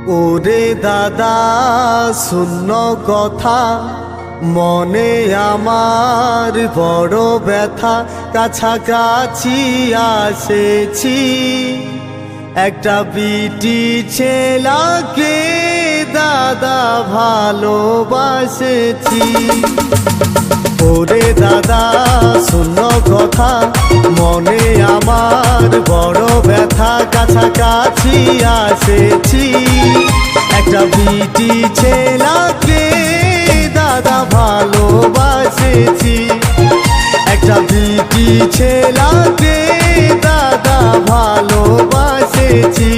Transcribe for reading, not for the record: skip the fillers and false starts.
ওরে দাদা শূন্য কথা মনে আমার বড় ব্যথা, কাছাকাছি আসেছি একটা বিটি ছেলাকে দাদা ভালোবাসেছি। ওরে দাদা শূন্য কথা মনে আমার বড় ব্যথা, কাছাকাছি আসেছি একটা বিটি ছেলাকে দাদা ভালোবাসেছি, একটা বিটি ছেলাকে দাদা ভালোবাসেছি।